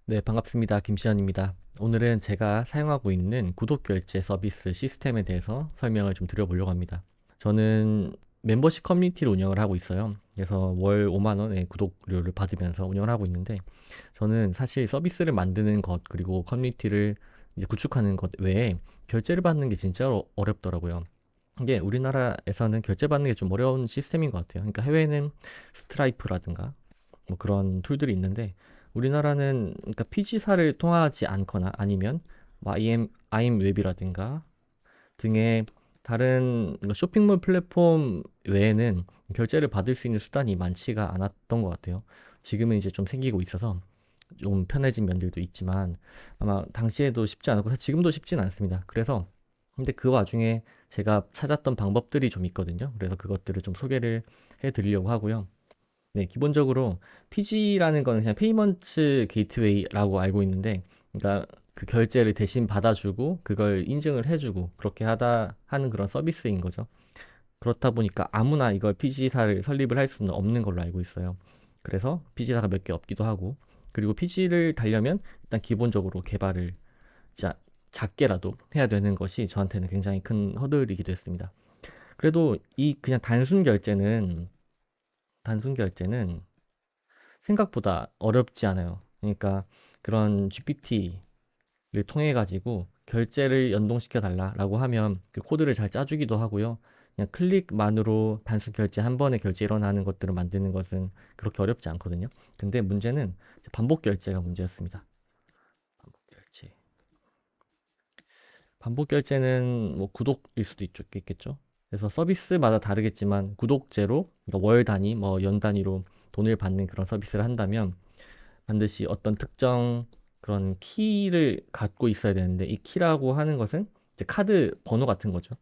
네, 반갑습니다. 김시현입니다. 오늘은 제가 사용하고 있는 구독 결제 서비스 시스템에 대해서 설명을 좀 드려보려고 합니다. 저는 멤버십 커뮤니티를 운영을 하고 있어요. 그래서 월 5만 원의 구독료를 받으면서 운영을 하고 있는데, 저는 사실 서비스를 만드는 것 그리고 커뮤니티를 이제 구축하는 것 외에 결제를 받는 게 진짜 어렵더라고요. 이게 우리나라에서는 결제 받는 게 좀 어려운 시스템인 것 같아요. 그러니까 해외는 스트라이프라든가 뭐 그런 툴들이 있는데, 우리나라는 그러니까 피지사를 통하지 않거나 아니면 뭐 IM 웹이라든가 등의 다른 쇼핑몰 플랫폼 외에는 결제를 받을 수 있는 수단이 많지가 않았던 것 같아요. 지금은 이제 좀 생기고 있어서 좀 편해진 면들도 있지만, 아마 당시에도 쉽지 않았고 지금도 쉽진 않습니다. 그래서 근데 그 와중에 제가 찾았던 방법들이 좀 있거든요. 그래서 그것들을 좀 소개를 해드리려고 하고요. 네, 기본적으로 PG라는 거는 그냥 페이먼트 게이트웨이라고 알고 있는데, 그러니까 그 결제를 대신 받아주고 그걸 인증을 해주고 그렇게 하는 그런 서비스인 거죠. 그렇다 보니까 아무나 이걸 PG사를 설립을 할 수는 없는 걸로 알고 있어요. 그래서 PG사가 몇 개 없기도 하고, 그리고 PG를 달려면 일단 기본적으로 개발을 자, 작게라도 해야 되는 것이 저한테는 굉장히 큰 허들이기도 했습니다. 그래도 이 그냥 단순 결제는 생각보다 어렵지 않아요. 그러니까 그런 GPT를 통해 가지고 결제를 연동시켜 달라라고 하면 그 코드를 잘 짜주기도 하고요. 그냥 클릭만으로 단순 결제 한 번에 결제 일어나는 것들을 만드는 것은 그렇게 어렵지 않거든요. 근데 문제는 반복 결제가 문제였습니다. 반복 결제. 반복 결제는 뭐 구독일 수도 있겠죠. 그래서 서비스마다 다르겠지만 구독제로, 그러니까 월 단위, 뭐 연 단위로 돈을 받는 그런 서비스를 한다면 반드시 어떤 특정 그런 키를 갖고 있어야 되는데, 이 키라고 하는 것은 이제 카드 번호 같은 거죠.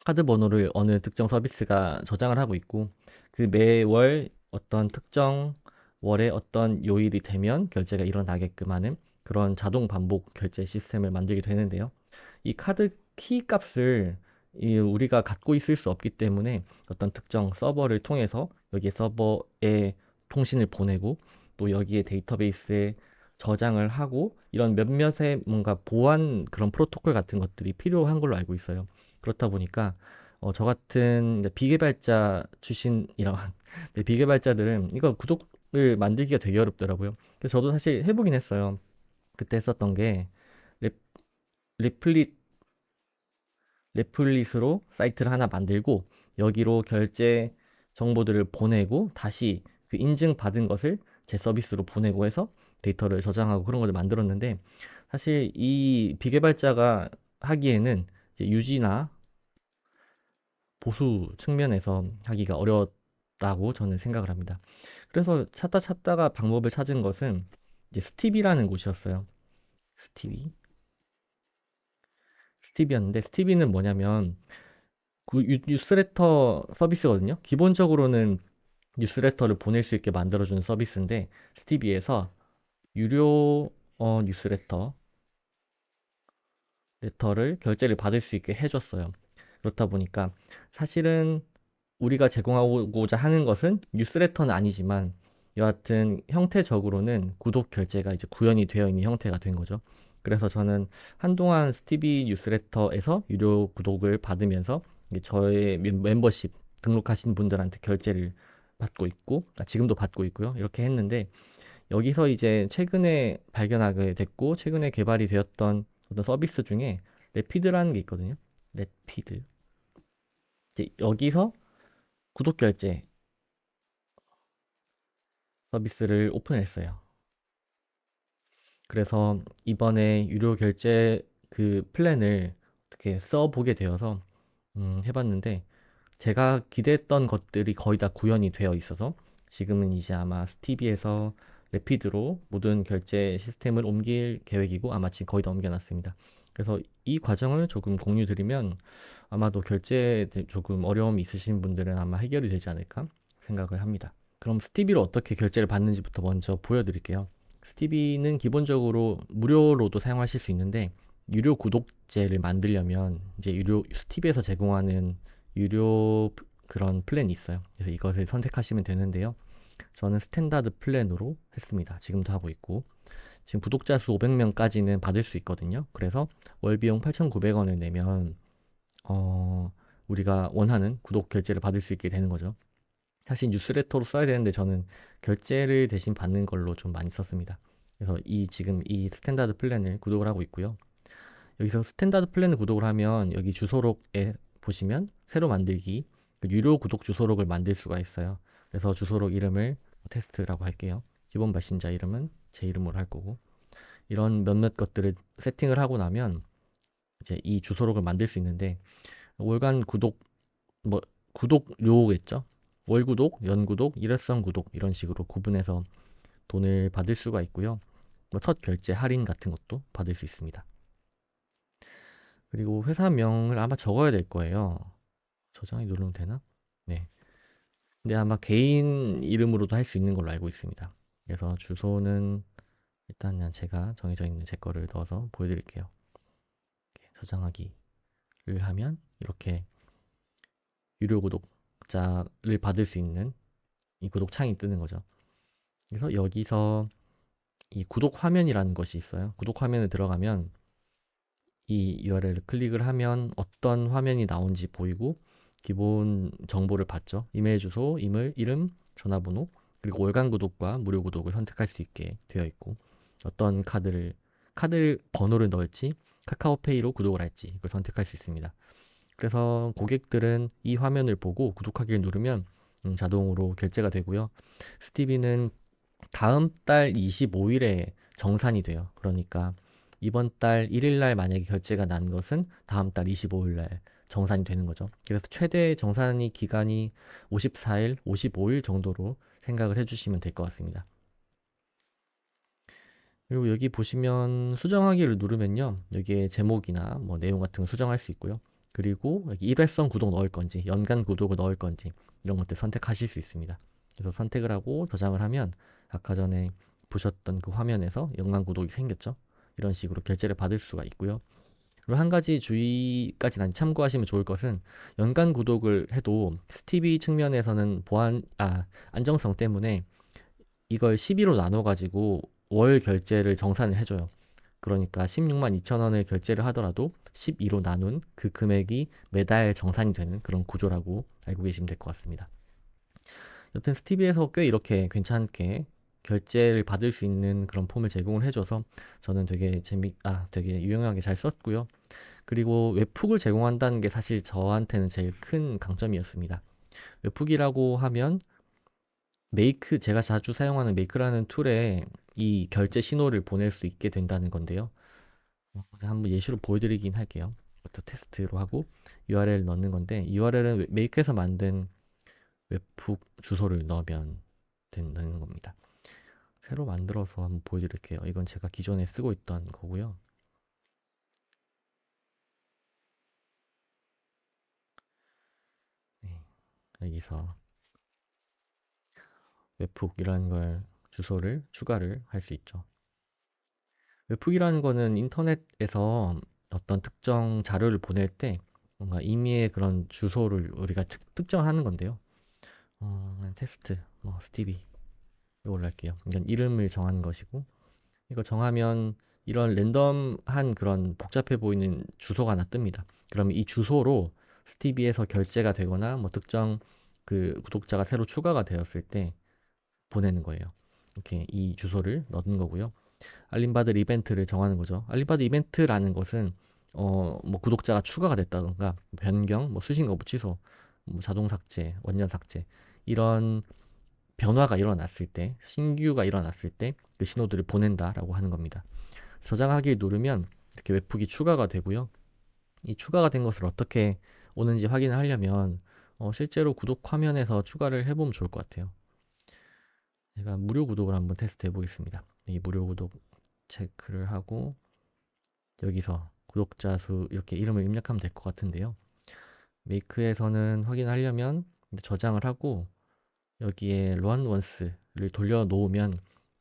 카드 번호를 어느 특정 서비스가 저장을 하고 있고, 그 매월 어떤 특정 월에 어떤 요일이 되면 결제가 일어나게끔 하는 그런 자동 반복 결제 시스템을 만들게 되는데요. 이 카드 키 값을 우리가 갖고 있을 수 없기 때문에 어떤 특정 서버를 통해서 여기 서버에 통신을 보내고, 또 여기에 데이터베이스에 저장을 하고, 이런 몇몇의 뭔가 보안 그런 프로토콜 같은 것들이 필요한 걸로 알고 있어요. 그렇다 보니까 저 같은 이제 비개발자 출신이라 네, 비개발자들은 이거 구독을 만들기가 되게 어렵더라고요. 그래서 저도 사실 해보긴 했어요. 그때 했었던 게 레, 레플릿 레플릿으로 사이트를 하나 만들고 여기로 결제 정보들을 보내고 다시 그 인증받은 것을 제 서비스로 보내고 해서 데이터를 저장하고 그런 걸 만들었는데, 사실 이 비개발자가 하기에는 이제 유지나 보수 측면에서 하기가 어렵다고 저는 생각을 합니다. 그래서 찾다가 방법을 찾은 것은 이제 스티비라는 곳이었어요. 스티비. 스티비였는데, 스티비는 뭐냐면 그 뉴스레터 서비스거든요. 기본적으로는 뉴스레터를 보낼 수 있게 만들어주는 서비스인데, 스티비에서 유료 뉴스레터 레터를 결제를 받을 수 있게 해줬어요. 그렇다 보니까 사실은 우리가 제공하고자 하는 것은 뉴스레터는 아니지만, 여하튼 형태적으로는 구독 결제가 이제 구현이 되어 있는 형태가 된 거죠. 그래서 저는 한동안 스티비 뉴스레터에서 유료 구독을 받으면서 이게 저의 멤버십 등록하신 분들한테 결제를 받고 있고, 지금도 받고 있고요. 이렇게 했는데, 여기서 이제 최근에 발견하게 됐고 최근에 개발이 되었던 어떤 서비스 중에 레피드라는 게 있거든요. 레피드. 이제 여기서 구독 결제 서비스를 오픈했어요. 그래서 이번에 유료 결제 그 플랜을 어떻게 써보게 되어서 해봤는데, 제가 기대했던 것들이 거의 다 구현이 되어 있어서 지금은 이제 아마 스티비에서 레피드로 모든 결제 시스템을 옮길 계획이고, 아마 지금 거의 다 옮겨놨습니다. 그래서 이 과정을 조금 공유드리면 아마도 결제에 조금 어려움이 있으신 분들은 아마 해결이 되지 않을까 생각을 합니다. 그럼 스티비로 어떻게 결제를 받는지부터 먼저 보여드릴게요. 스티비는 기본적으로 무료로도 사용하실 수 있는데, 유료 구독제를 만들려면 이제 스티비에서 제공하는 유료 그런 플랜이 있어요. 그래서 이것을 선택하시면 되는데요. 저는 스탠다드 플랜으로 했습니다. 지금도 하고 있고 지금 구독자 수 500명까지는 받을 수 있거든요. 그래서 월 비용 8,900원을 내면 우리가 원하는 구독 결제를 받을 수 있게 되는 거죠. 사실 뉴스레터로 써야 되는데 저는 결제를 대신 받는 걸로 좀 많이 썼습니다. 그래서 지금 이 스탠다드 플랜을 구독을 하고 있고요. 여기서 스탠다드 플랜을 구독을 하면 여기 주소록에 보시면 새로 만들기 유료 구독 주소록을 만들 수가 있어요. 그래서 주소록 이름을 테스트라고 할게요. 기본 발신자 이름은 제 이름으로 할 거고 이런 몇몇 것들을 세팅을 하고 나면 이제 이 주소록을 만들 수 있는데 월간 구독 구독료겠죠. 월 구독, 연 구독, 일회성 구독 이런 식으로 구분해서 돈을 받을 수가 있고요. 첫 결제 할인 같은 것도 받을 수 있습니다. 그리고 회사명을 아마 적어야 될 거예요. 저장이 누르면 되나? 네. 근데 아마 개인 이름으로도 할 수 있는 걸로 알고 있습니다. 그래서 주소는 일단 그냥 제가 정해져 있는 제 거를 넣어서 보여드릴게요. 저장하기를 하면 이렇게 유료 구독자를 받을 수 있는 이 구독 창이 뜨는 거죠. 그래서 여기서 이 구독 화면이라는 것이 있어요. 구독 화면에 들어가면 이 URL을 클릭을 하면 어떤 화면이 나온지 보이고 기본 정보를 받죠. 이메일 주소, 이름, 전화번호, 그리고 월간 구독과 무료 구독을 선택할 수 있게 되어 있고 어떤 카드 번호를 넣을지 카카오페이로 구독을 할지 이걸 선택할 수 있습니다. 그래서 고객들은 이 화면을 보고 구독하기를 누르면 자동으로 결제가 되고요. 스티비는 다음 달 25일에 정산이 돼요. 그러니까 이번 달 1일 날 만약에 결제가 난 것은 다음 달 25일 날 정산이 되는 거죠. 그래서 최대 정산이 기간이 54일, 55일 정도로 생각을 해주시면 될 것 같습니다. 그리고 여기 보시면 수정하기를 누르면요. 여기에 제목이나 뭐 내용 같은 거 수정할 수 있고요. 그리고 여기 일회성 구독 넣을 건지, 연간 구독을 넣을 건지 이런 것들 선택하실 수 있습니다. 그래서 선택을 하고 저장을 하면 아까 전에 보셨던 그 화면에서 연간 구독이 생겼죠. 이런 식으로 결제를 받을 수가 있고요. 그리고 한 가지 주의까지 참고하시면 좋을 것은 연간 구독을 해도 스티비 측면에서는 안정성 때문에 이걸 12로 나눠 가지고 월 결제를 정산을 해줘요. 그러니까 16만 2천 원을 결제를 하더라도 12로 나눈 그 금액이 매달 정산이 되는 그런 구조라고 알고 계시면 될 것 같습니다. 여튼 스티비에서 꽤 이렇게 괜찮게 결제를 받을 수 있는 그런 폼을 제공을 해줘서 저는 되게 되게 유용하게 잘 썼고요. 그리고 웹훅을 제공한다는 게 사실 저한테는 제일 큰 강점이었습니다. 웹훅이라고 하면 제가 자주 사용하는 메이크라는 툴에 이 결제 신호를 보낼 수 있게 된다는 건데요. 한번 예시로 보여드리긴 할게요. 이것도 테스트로 하고 URL 넣는 건데 URL은 메이크에서 만든 웹훅 주소를 넣으면 된다는 겁니다. 새로 만들어서 한번 보여드릴게요. 이건 제가 기존에 쓰고 있던 거고요. 네, 여기서 웹훅이라는 걸 주소를 추가를 할 수 있죠. 웹훅이라는 거는 인터넷에서 어떤 특정 자료를 보낼 때 뭔가 임의의 그런 주소를 우리가 특정하는 건데요. 테스트, 스티비 이걸로 할게요. 이건 이름을 정하는 것이고 이거 정하면 이런 랜덤한 그런 복잡해 보이는 주소가 하나 뜹니다. 그러면 이 주소로 스티비에서 결제가 되거나 뭐 특정 그 구독자가 새로 추가가 되었을 때 보내는 거예요. 이렇게 이 주소를 넣는 거고요. 알림받을 이벤트를 정하는 거죠. 알림받을 이벤트라는 것은 뭐 구독자가 추가가 됐다던가 변경, 뭐 수신 거부 취소, 뭐 자동 삭제, 원년 삭제 이런 변화가 일어났을 때, 신규가 일어났을 때 그 신호들을 보낸다라고 하는 겁니다. 저장하기 누르면 이렇게 웹훅이 추가가 되고요. 이 추가가 된 것을 어떻게 오는지 확인을 하려면 실제로 구독 화면에서 추가를 해보면 좋을 것 같아요. 제가 무료 구독을 한번 테스트 해보겠습니다. 이 무료 구독 체크를 하고 여기서 구독자 수 이렇게 이름을 입력하면 될 것 같은데요. 메이크에서는 확인하려면 저장을 하고 여기에 run once를 돌려놓으면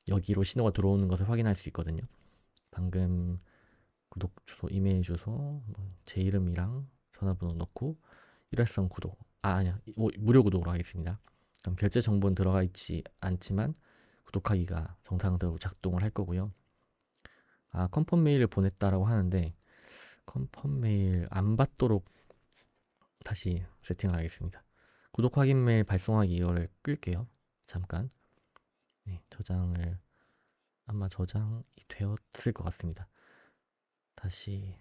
여기로 신호가 들어오는 것을 확인할 수 있거든요. 방금 구독 주소, 이메일 주소, 제 이름이랑 전화번호 넣고 일회성 구독, 아니야, 무료 구독으로 하겠습니다. 그럼 결제 정보는 들어가 있지 않지만 구독하기가 정상적으로 작동을 할 거고요. 컨펌 메일을 보냈다라고 하는데 컨펌 메일 안 받도록 다시 세팅을 하겠습니다. 구독 확인 메일 발송하기 이거를 끌게요. 잠깐. 네, 저장을 아마 저장이 되었을 것 같습니다. 다시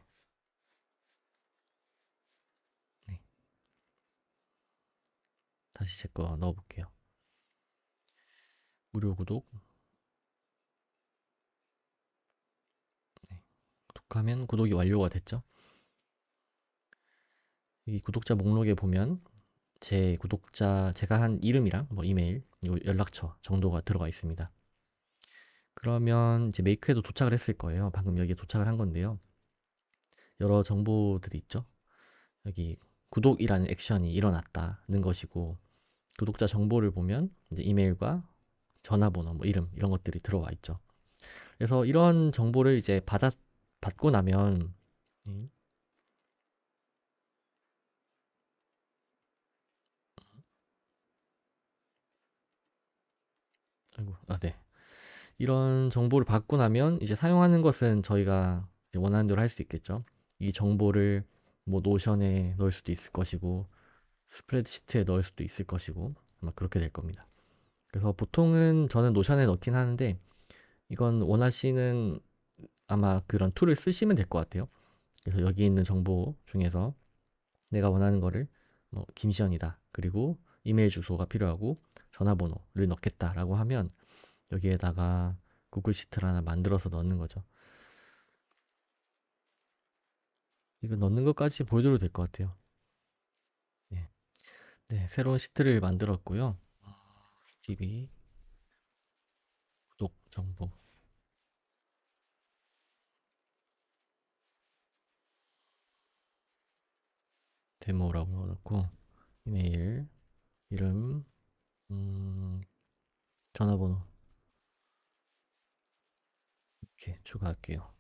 네, 다시 제 거 넣어볼게요. 무료 구독. 네, 구독하면 구독이 완료가 됐죠. 이 구독자 목록에 보면 제 구독자 제가 한 이름이랑 뭐 이메일, 그리고 연락처 정도가 들어가 있습니다. 그러면 이제 메이크에도 도착을 했을 거예요. 방금 여기에 도착을 한 건데요. 여러 정보들이 있죠. 여기 구독이라는 액션이 일어났다는 것이고 구독자 정보를 보면 이제 이메일과 전화번호, 뭐 이름 이런 것들이 들어와 있죠. 그래서 이런 정보를 이제 받고 나면 아이고, 네. 이런 정보를 받고 나면 이제 사용하는 것은 저희가 이제 원하는 대로 할 수 있겠죠. 이 정보를 뭐 노션에 넣을 수도 있을 것이고 스프레드시트에 넣을 수도 있을 것이고 아마 그렇게 될 겁니다. 그래서 보통은 저는 노션에 넣긴 하는데 이건 원하시는 아마 그런 툴을 쓰시면 될 것 같아요. 그래서 여기 있는 정보 중에서 내가 원하는 거를 뭐 김시현이다. 그리고 이메일 주소가 필요하고 전화번호를 넣겠다라고 하면 여기에다가 구글 시트를 하나 만들어서 넣는 거죠. 이거 넣는 것까지 보여드려도 될 것 같아요. 네. 네, 새로운 시트를 만들었고요. TV 구독 정보 데모라고 넣어놓고 이메일 이름 전화번호 이렇게 추가할게요.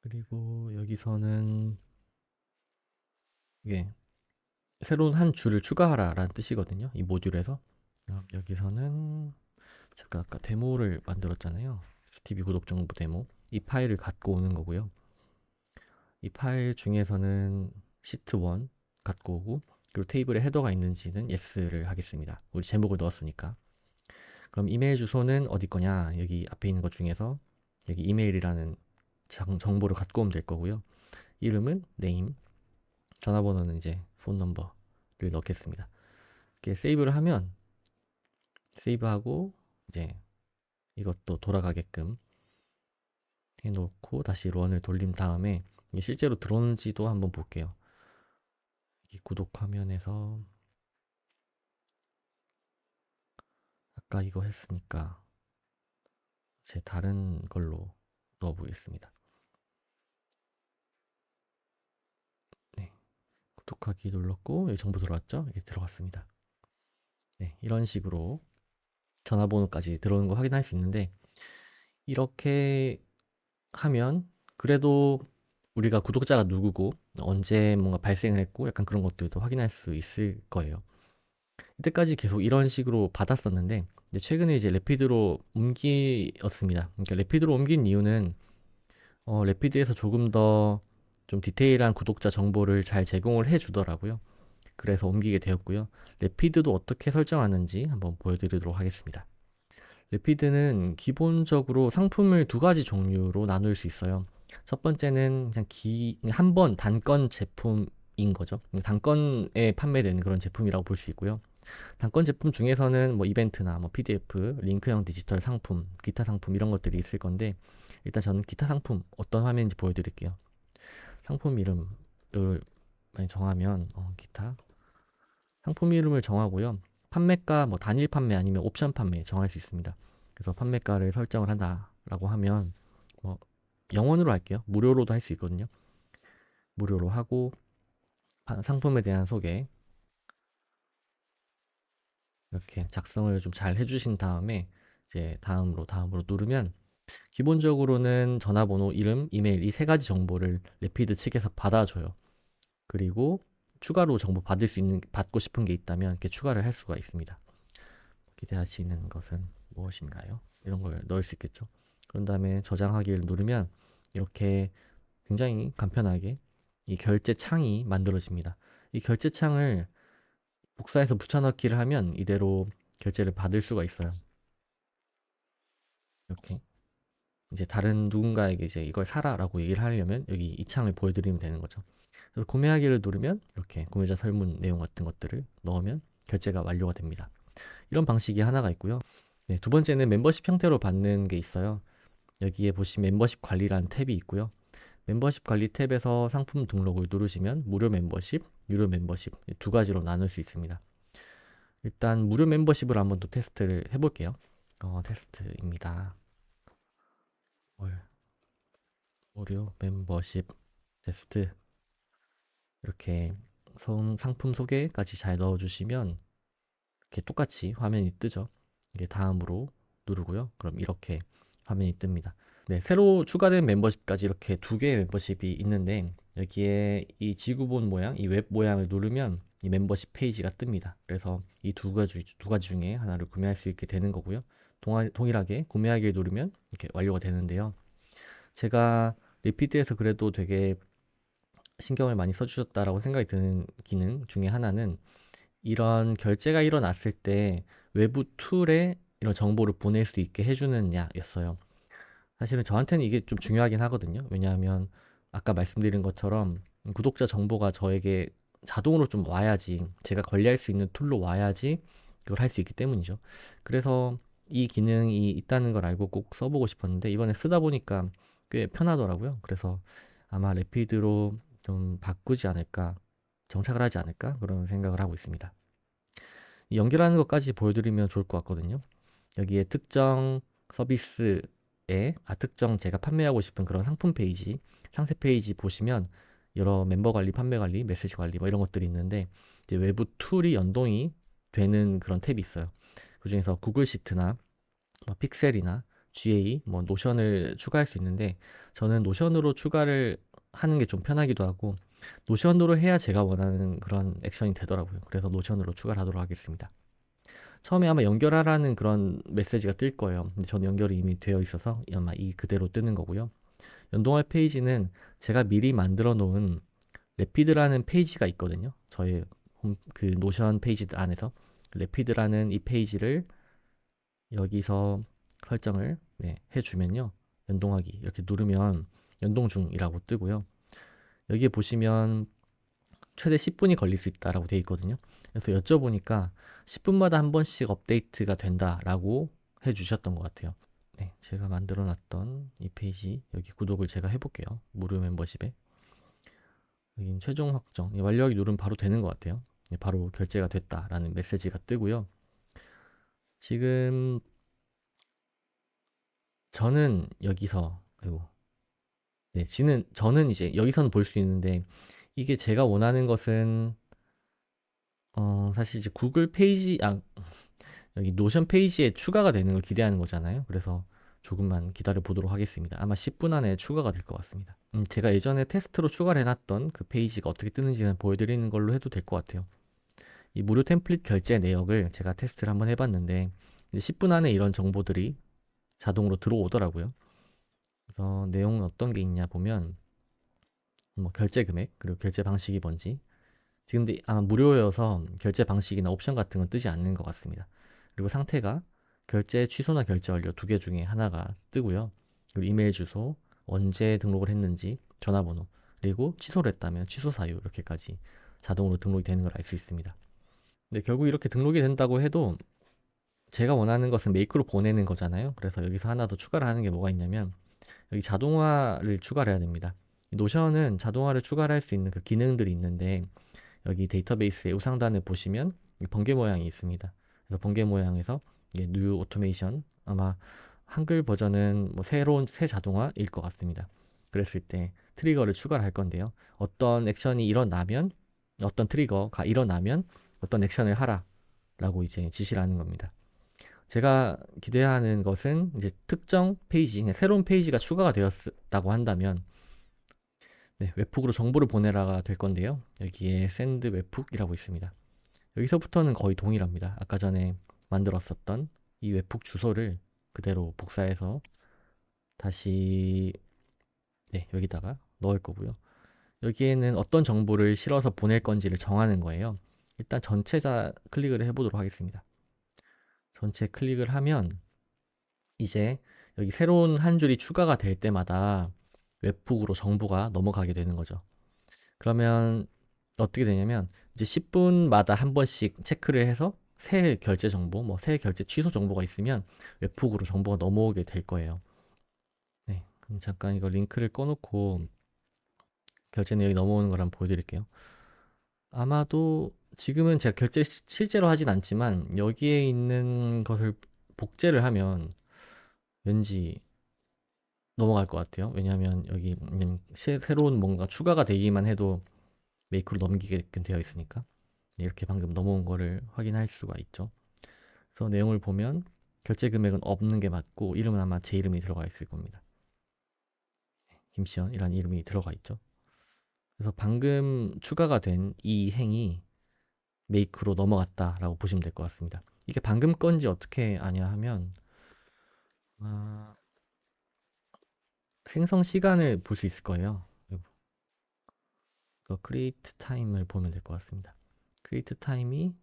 그리고 여기서는 이게 새로운 한 줄을 추가하라 라는 뜻이거든요. 이 모듈에서. 여기서는 제가 아까 데모를 만들었잖아요. TV 구독 정보 데모. 이 파일을 갖고 오는 거고요. 이 파일 중에서는 시트 1 갖고 오고 그리고 테이블에 헤더가 있는지는 yes를 하겠습니다. 우리 제목을 넣었으니까. 그럼 이메일 주소는 어디 거냐? 여기 앞에 있는 것 중에서 여기 이메일이라는 정보를 갖고 오면 될 거고요. 이름은 name, 전화번호는 이제 폰 넘버를 넣겠습니다. 이렇게 세이브를 하면 세이브하고 이제 이것도 돌아가게끔 해놓고 다시 런을 돌린 다음에 이게 실제로 들어오는지도 한번 볼게요. 이 구독 화면에서 아까 이거 했으니까 제 다른 걸로 넣어 보겠습니다. 네, 구독하기 눌렀고 여기 정보 들어왔죠? 이게 들어갔습니다. 네, 이런 식으로 전화번호까지 들어오는 거 확인할 수 있는데 이렇게 하면 그래도 우리가 구독자가 누구고 언제 뭔가 발생을 했고 약간 그런 것들도 확인할 수 있을 거예요. 이때까지 계속 이런 식으로 받았었는데 최근에 이제 레피드로 옮기었습니다. 그러니까 레피드로 옮긴 이유는 레피드에서 조금 더 좀 디테일한 구독자 정보를 잘 제공을 해주더라고요. 그래서 옮기게 되었고요. 레피드도 어떻게 설정하는지 한번 보여드리도록 하겠습니다. 레피드는 기본적으로 상품을 두 가지 종류로 나눌 수 있어요. 첫 번째는 그냥 한 번 단건 제품인 거죠. 단건에 판매되는 그런 제품이라고 볼 수 있고요. 단건 제품 중에서는 뭐 이벤트나 뭐 PDF, 링크형 디지털 상품, 기타 상품 이런 것들이 있을 건데 일단 저는 기타 상품 어떤 화면인지 보여드릴게요. 상품 이름을 많이 정하면 기타 상품 이름을 정하고요. 판매가 뭐 단일 판매 아니면 옵션 판매 정할 수 있습니다. 그래서 판매가를 설정을 한다라고 하면 뭐 영원으로 할게요. 무료로도 할 수 있거든요. 무료로 하고 상품에 대한 소개 이렇게 작성을 좀 잘 해주신 다음에 이제 다음으로 누르면 기본적으로는 전화번호, 이름, 이메일 이 세 가지 정보를 레피드 측에서 받아줘요. 그리고 추가로 정보 받고 싶은 게 있다면 이렇게 추가를 할 수가 있습니다. 기대하시는 것은 무엇인가요? 이런 걸 넣을 수 있겠죠. 그런 다음에 저장하기를 누르면 이렇게 굉장히 간편하게 이 결제 창이 만들어집니다. 이 결제 창을 복사해서 붙여넣기를 하면 이대로 결제를 받을 수가 있어요. 이렇게 이제 다른 누군가에게 이제 이걸 사라라고 얘기를 하려면 여기 이 창을 보여드리면 되는 거죠. 그래서 구매하기를 누르면 이렇게 구매자 설문 내용 같은 것들을 넣으면 결제가 완료가 됩니다. 이런 방식이 하나가 있고요. 네, 두 번째는 멤버십 형태로 받는 게 있어요. 여기에 보시면 멤버십 관리라는 탭이 있고요. 멤버십 관리 탭에서 상품 등록을 누르시면 무료 멤버십, 유료 멤버십 두 가지로 나눌 수 있습니다. 일단 무료 멤버십을 한번 또 테스트를 해볼게요. 테스트입니다. 무료 멤버십 테스트. 이렇게 상품 소개까지 잘 넣어주시면 이렇게 똑같이 화면이 뜨죠. 이게 다음으로 누르고요. 그럼 이렇게 화면이 뜹니다. 네, 새로 추가된 멤버십까지 이렇게 두 개의 멤버십이 있는데 여기에 이 지구본 모양, 이 웹 모양을 누르면 이 멤버십 페이지가 뜹니다. 그래서 이 두 가지 중에 하나를 구매할 수 있게 되는 거고요. 동일하게 구매하기를 누르면 이렇게 완료가 되는데요. 제가 리피드에서 그래도 되게 신경을 많이 써주셨다라고 생각이 드는 기능 중에 하나는 이런 결제가 일어났을 때 외부 툴에 이런 정보를 보낼 수 있게 해주느냐였어요. 사실은 저한테는 이게 좀 중요하긴 하거든요. 왜냐하면 아까 말씀드린 것처럼 구독자 정보가 저에게 자동으로 좀 와야지, 제가 관리할 수 있는 툴로 와야지 이걸 할 수 있기 때문이죠. 그래서 이 기능이 있다는 걸 알고 꼭 써보고 싶었는데 이번에 쓰다 보니까 꽤 편하더라고요. 그래서 아마 레피드로 좀 바꾸지 않을까, 정착을 하지 않을까 그런 생각을 하고 있습니다. 이 연결하는 것까지 보여드리면 좋을 것 같거든요. 여기에 특정 서비스에 특정 제가 판매하고 싶은 그런 상품 페이지, 상세 페이지 보시면 여러 멤버 관리, 판매 관리, 메시지 관리 뭐 이런 것들이 있는데 이제 외부 툴이 연동이 되는 그런 탭이 있어요. 그 중에서 구글 시트나 뭐 픽셀이나 GA, 뭐 노션을 추가할 수 있는데 저는 노션으로 추가를 하는 게 좀 편하기도 하고 노션으로 해야 제가 원하는 그런 액션이 되더라고요. 그래서 노션으로 추가를 하도록 하겠습니다. 처음에 아마 연결하라는 그런 메시지가 뜰 거예요. 근데 저는 연결이 이미 되어 있어서 아마 이 그대로 뜨는 거고요. 연동할 페이지는 제가 미리 만들어 놓은 레피드라는 페이지가 있거든요. 저의 그 노션 페이지 안에서 레피드라는 이 페이지를 여기서 설정을 해주면요. 연동하기 이렇게 누르면 연동 중이라고 뜨고요. 여기에 보시면 최대 10분이 걸릴 수 있다라고 되어 있거든요. 그래서 여쭤보니까 10분마다 한 번씩 업데이트가 된다라고 해주셨던 것 같아요. 네, 제가 만들어 놨던 이 페이지 여기 구독을 제가 해볼게요. 무료 멤버십에 여기 최종 확정 완료하기 누르면 바로 되는 것 같아요. 네, 바로 결제가 됐다라는 메시지가 뜨고요. 지금 저는 여기서 저는 이제 여기서는 볼 수 있는데 이게 제가 원하는 것은 사실 이제 구글 페이지 여기 노션 페이지에 추가가 되는 걸 기대하는 거잖아요. 그래서 조금만 기다려 보도록 하겠습니다. 아마 10분 안에 추가가 될 것 같습니다. 제가 예전에 테스트로 추가를 해놨던 그 페이지가 어떻게 뜨는지는 보여드리는 걸로 해도 될 것 같아요. 이 무료 템플릿 결제 내역을 제가 테스트를 한번 해봤는데 10분 안에 이런 정보들이 자동으로 들어오더라고요. 그래서 내용은 어떤 게 있냐 보면 뭐 결제 금액 그리고 결제 방식이 뭔지 지금 아마 무료여서 결제 방식이나 옵션 같은 건 뜨지 않는 것 같습니다. 그리고 상태가 결제 취소나 결제 완료 두 개 중에 하나가 뜨고요. 그리고 이메일 주소, 언제 등록을 했는지, 전화번호, 그리고 취소를 했다면 취소 사유 이렇게까지 자동으로 등록이 되는 걸 알 수 있습니다. 근데 결국 이렇게 등록이 된다고 해도 제가 원하는 것은 메이크로 보내는 거잖아요. 그래서 여기서 하나 더 추가를 하는 게 뭐가 있냐면 여기 자동화를 추가를 해야 됩니다. 노션은 자동화를 추가를 할 수 있는 그 기능들이 있는데 여기 데이터베이스의 우상단을 보시면 번개 모양이 있습니다. 그래서 번개 모양에서 뉴 오토메이션 아마 한글 버전은 뭐 새 자동화일 것 같습니다. 그랬을 때 트리거를 추가를 할 건데요. 어떤 액션이 일어나면 어떤 트리거가 일어나면 어떤 액션을 하라라고 이제 지시를 하는 겁니다. 제가 기대하는 것은 이제 특정 페이지, 새로운 페이지가 추가가 되었다고 한다면 네, 웹훅으로 정보를 보내라가 될 건데요. 여기에 send 웹훅이라고 있습니다. 여기서부터는 거의 동일합니다. 아까 전에 만들었었던 이 웹훅 주소를 그대로 복사해서 다시 네, 여기다가 넣을 거고요. 여기에는 어떤 정보를 실어서 보낼 건지를 정하는 거예요. 일단 전체자 클릭을 해보도록 하겠습니다. 전체 클릭을 하면 이제 여기 새로운 한 줄이 추가가 될 때마다 웹북으로 정보가 넘어가게 되는 거죠. 그러면 어떻게 되냐면 이제 10분마다 한 번씩 체크를 해서 새 결제 정보, 뭐 새 결제 취소 정보가 있으면 웹북으로 정보가 넘어오게 될 거예요. 네, 그럼 잠깐 이거 링크를 꺼놓고 결제 내역이 넘어오는 걸 한번 보여드릴게요. 아마도 지금은 제가 결제 실제로 하진 않지만 여기에 있는 것을 복제를 하면 왠지 넘어갈 것 같아요. 왜냐하면 여기 새로운 뭔가 추가가 되기만 해도 메이크로 넘기게끔 되어 있으니까. 이렇게 방금 넘어온 거를 확인할 수가 있죠. 그래서 내용을 보면 결제 금액은 없는 게 맞고 이름은 아마 제 이름이 들어가 있을 겁니다. 김시현이라는 이름이 들어가 있죠. 그래서 방금 추가가 된 이 행이 메이크로 넘어갔다라고 보시면 될 것 같습니다. 이게 방금 건지 어떻게 아냐 하면 생성 시간을 볼 수 있을 거예요. 크리에이트 타임을 보면 될 것 같습니다. 크리에이트 타임이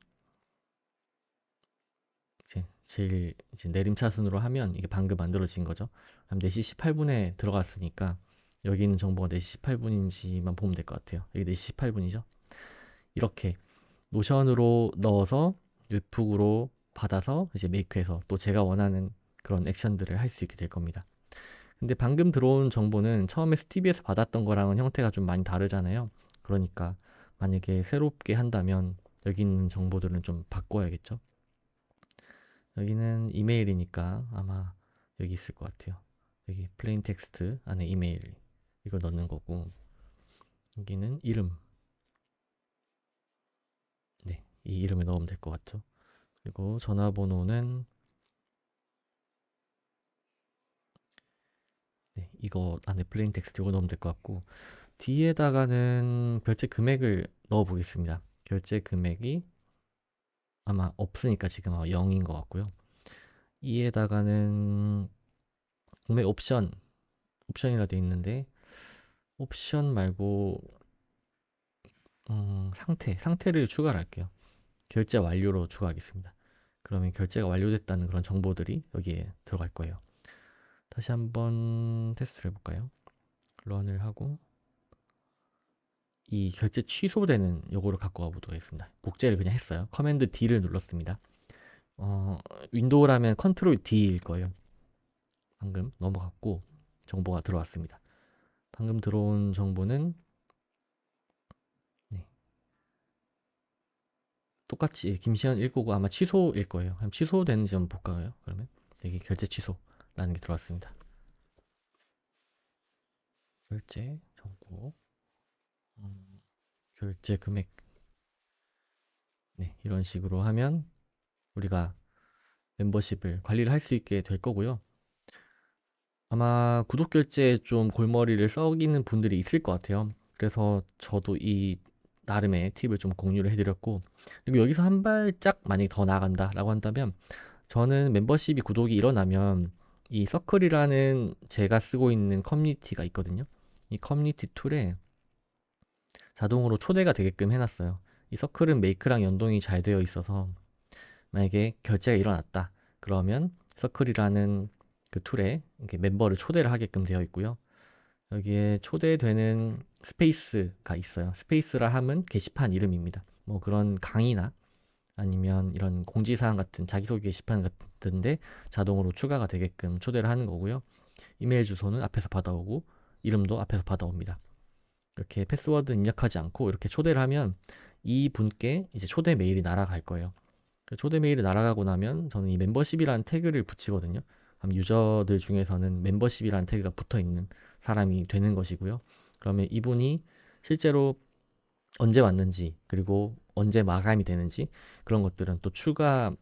이제 제일 이제 내림차순으로 하면 이게 방금 만들어진 거죠. 4시 18분에 들어갔으니까 여기 있는 정보가 4시 18분인지만 보면 될 것 같아요. 여기 4시 18분이죠. 이렇게 노션으로 넣어서 웹북으로 받아서 이제 메이크해서 또 제가 원하는 그런 액션들을 할 수 있게 될 겁니다. 근데 방금 들어온 정보는 처음에 스티비에서 받았던 거랑은 형태가 좀 많이 다르잖아요. 그러니까 만약에 새롭게 한다면 여기 있는 정보들은 좀 바꿔야겠죠. 여기는 이메일이니까 아마 여기 있을 것 같아요. 여기 플레인 텍스트 안에 이메일 이걸 넣는 거고, 여기는 이름, 네, 이 이름을 넣으면 될 것 같죠. 그리고 전화번호는 네, 이거 안에 플레인 텍스트 이거 넣으면 될 것 같고, 뒤에다가는 결제 금액을 넣어 보겠습니다. 결제 금액이 아마 없으니까 지금 0인 것 같고요. 이에다가는 구매 옵션이라 돼 있는데 옵션 말고 상태를 추가를 할게요. 결제 완료로 추가하겠습니다. 그러면 결제가 완료됐다는 그런 정보들이 여기에 들어갈 거예요. 다시 한번 테스트를 해볼까요? 런을 하고 이 결제 취소되는 요거를 갖고 가보도록 하겠습니다. 복제를 그냥 했어요. 커맨드 D를 눌렀습니다. 윈도우라면 컨트롤 D일 거예요. 방금 넘어갔고 정보가 들어왔습니다. 방금 들어온 정보는 네. 똑같이 김시현 199 아마 취소일 거예요. 그럼 취소되는지 한번 볼까요? 그러면 여기 결제 취소라는 게 들어왔습니다. 결제 정보, 결제 금액, 네, 이런 식으로 하면 우리가 멤버십을 관리를 할 수 있게 될 거고요. 아마 구독 결제에 좀 골머리를 썩이는 분들이 있을 것 같아요. 그래서 저도 이 나름의 팁을 좀 공유를 해드렸고, 그리고 여기서 한 발짝 만약에 더 나아간다라고 한다면 저는 멤버십이 구독이 일어나면 이 서클이라는 제가 쓰고 있는 커뮤니티가 있거든요. 이 커뮤니티 툴에 자동으로 초대가 되게끔 해놨어요. 이 서클은 메이크랑 연동이 잘 되어 있어서 만약에 결제가 일어났다 그러면 서클이라는 그 툴에 이렇게 멤버를 초대를 하게끔 되어 있고요. 여기에 초대되는 스페이스가 있어요. 스페이스라 함은 게시판 이름입니다. 뭐 그런 강의나 아니면 이런 공지사항 같은 자기소개 게시판 같은데 자동으로 추가가 되게끔 초대를 하는 거고요. 이메일 주소는 앞에서 받아오고 이름도 앞에서 받아옵니다. 이렇게 패스워드 입력하지 않고 이렇게 초대를 하면 이 분께 이제 초대 메일이 날아갈 거예요. 초대 메일이 날아가고 나면 저는 이 멤버십이라는 태그를 붙이거든요. 그럼 유저들 중에서는 멤버십이라는 태그가 붙어 있는 사람이 되는 것이고요. 그러면 이분이 실제로 언제 왔는지 그리고 언제 마감이 되는지 그런 것들은 또 추가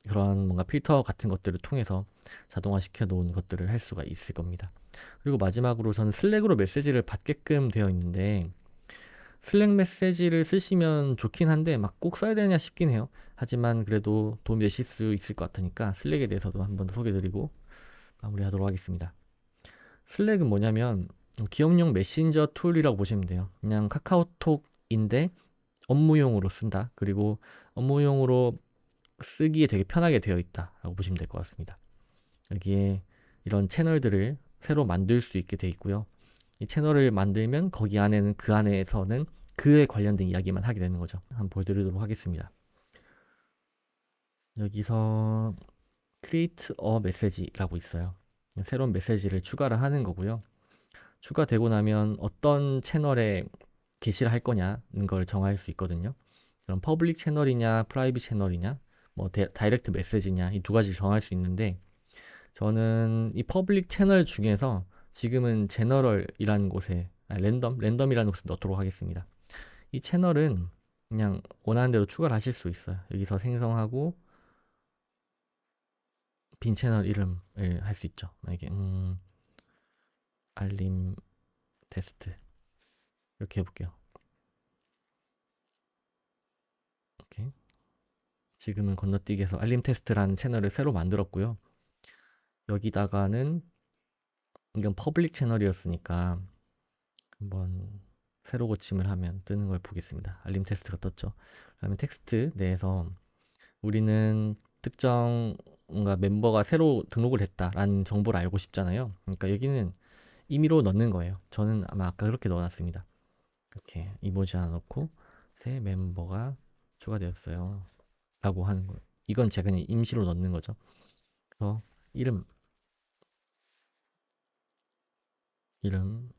그런 뭔가 필터 같은 것들을 통해서 자동화 시켜 놓은 것들을 할 수가 있을 겁니다. 그리고 마지막으로 저는 슬랙으로 메시지를 받게끔 되어 있는데 슬랙 메시지를 쓰시면 좋긴 한데 막 꼭 써야 되냐 싶긴 해요. 하지만 그래도 도움이 되실 수 있을 것 같으니까 슬랙에 대해서도 한번 더 소개드리고 마무리하도록 하겠습니다. 슬랙은 뭐냐면 기업용 메신저 툴이라고 보시면 돼요. 그냥 카카오톡인데 업무용으로 쓴다. 그리고 업무용으로 쓰기에 되게 편하게 되어 있다라고 보시면 될 것 같습니다. 여기에 이런 채널들을 새로 만들 수 있게 되어 있고요. 이 채널을 만들면 거기 안에는 그 안에서는 그에 관련된 이야기만 하게 되는 거죠. 한번 보여드리도록 하겠습니다. 여기서 create a message라고 있어요. 새로운 메시지를 추가를 하는 거고요. 추가되고 나면 어떤 채널에 게시를 할 거냐는 걸 정할 수 있거든요. 그럼 퍼블릭 채널이냐, 프라이빗 채널이냐, 뭐 다이렉트 메시지냐 이 두 가지 정할 수 있는데 저는 이 퍼블릭 채널 중에서 지금은 제너럴이라는 곳에 랜덤이라는 곳에 넣도록 하겠습니다. 이 채널은 그냥 원하는 대로 추가를 하실 수 있어요. 여기서 생성하고 빈 채널 이름을 할 수 있죠. 이게 알림 테스트 이렇게 해볼게요. 이렇게 지금은 건너뛰기 해서 알림 테스트라는 채널을 새로 만들었고요. 여기다가는 이건 퍼블릭 채널이었으니까 한번 새로 고침을 하면 뜨는 걸 보겠습니다. 알림 테스트가 떴죠. 그러면 텍스트 내에서 우리는 특정 뭔가 멤버가 새로 등록을 했다라는 정보를 알고 싶잖아요. 그러니까 여기는 임의로 넣는 거예요. 저는 아마 아까 그렇게 넣어놨습니다. 이렇게 이모지 하나 넣고 새 멤버가 추가되었어요 라고 하는 거예요. 이건 제가 그냥 임시로 넣는 거죠. 그래서 이름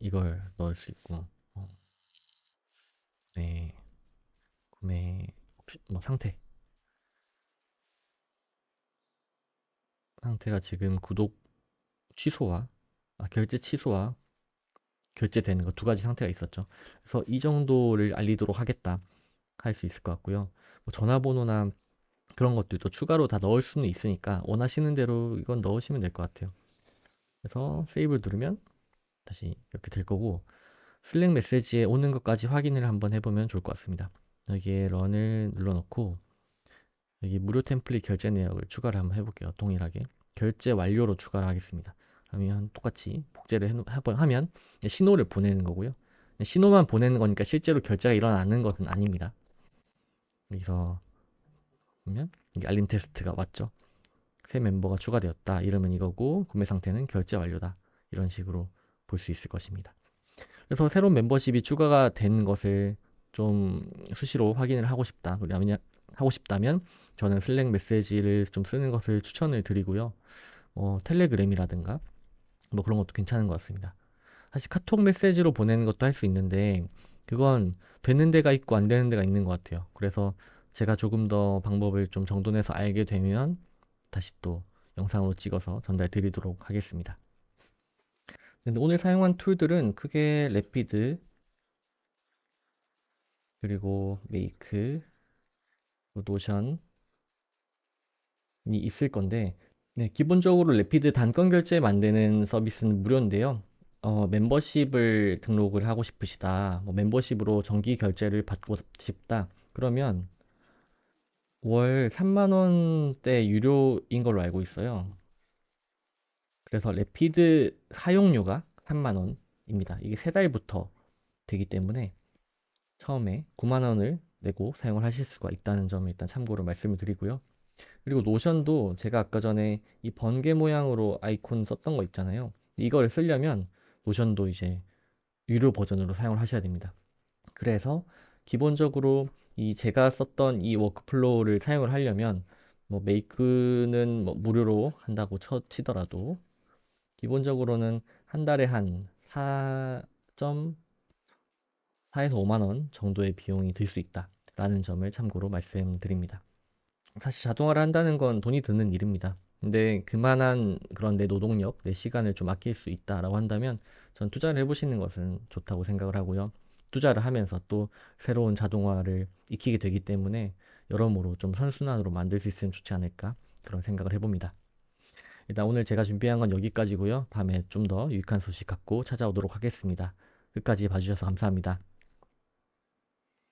이걸 넣을 수 있고 네, 구매 뭐 상태가 지금 구독 취소와 결제 취소와 결제되는 거 두 가지 상태가 있었죠. 그래서 이 정도를 알리도록 하겠다 할 수 있을 것 같고요. 뭐 전화번호나 그런 것들도 추가로 다 넣을 수는 있으니까 원하시는 대로 이건 넣으시면 될 것 같아요. 그래서 세이브를 누르면 다시 이렇게 될 거고 슬랙 메시지에 오는 것까지 확인을 한번 해보면 좋을 것 같습니다. 여기에 런을 눌러놓고 여기 무료 템플릿 결제 내역을 추가를 한번 해볼게요. 동일하게 결제 완료로 추가를 하겠습니다. 그러면 똑같이 복제를 하면 신호를 보내는 거고요. 신호만 보내는 거니까 실제로 결제가 일어나는 것은 아닙니다. 여기서 보면 이게 알림 테스트가 왔죠. 새 멤버가 추가되었다. 이름은 이거고 구매 상태는 결제 완료다. 이런 식으로 볼 수 있을 것입니다. 그래서 새로운 멤버십이 추가가 된 것을 좀 수시로 확인을 하고 싶다면 저는 슬랙 메시지를 좀 쓰는 것을 추천을 드리고요. 텔레그램이라든가 뭐 그런 것도 괜찮은 것 같습니다. 사실 카톡 메시지로 보내는 것도 할 수 있는데 그건 되는 데가 있고 안 되는 데가 있는 것 같아요. 그래서 제가 조금 더 방법을 좀 정돈해서 알게 되면 다시 또 영상으로 찍어서 전달 드리도록 하겠습니다. 근데 오늘 사용한 툴들은 크게 래피드 그리고 메이크 노션이 있을 건데 네, 기본적으로 래피드 단건 결제 만드는 서비스는 무료인데요. 멤버십을 등록을 하고 싶으시다. 뭐 멤버십으로 정기 결제를 받고 싶다. 그러면 월 3만 원대 유료인 걸로 알고 있어요. 그래서 래피드 사용료가 3만 원입니다. 이게 3달부터 되기 때문에 처음에 9만 원을 내고 사용을 하실 수가 있다는 점을 일단 참고로 말씀을 드리고요. 그리고 노션도 제가 아까 전에 이 번개 모양으로 아이콘 썼던 거 있잖아요. 이걸 쓰려면 노션도 이제 유료 버전으로 사용을 하셔야 됩니다. 그래서 기본적으로 이 제가 썼던 이 워크플로우를 사용을 하려면 뭐 메이크는 뭐 무료로 한다고 치더라도 기본적으로는 한 달에 한 4.4에서 5만 원 정도의 비용이 들 수 있다라는 점을 참고로 말씀드립니다. 사실 자동화를 한다는 건 돈이 드는 일입니다. 근데 그만한 그런 내 노동력, 내 시간을 좀 아낄 수 있다라고 한다면 전 투자를 해보시는 것은 좋다고 생각을 하고요. 투자를 하면서 또 새로운 자동화를 익히게 되기 때문에 여러모로 좀 선순환으로 만들 수 있으면 좋지 않을까 그런 생각을 해봅니다. 일단 오늘 제가 준비한 건 여기까지고요. 다음에 좀 더 유익한 소식 갖고 찾아오도록 하겠습니다. 끝까지 봐주셔서 감사합니다.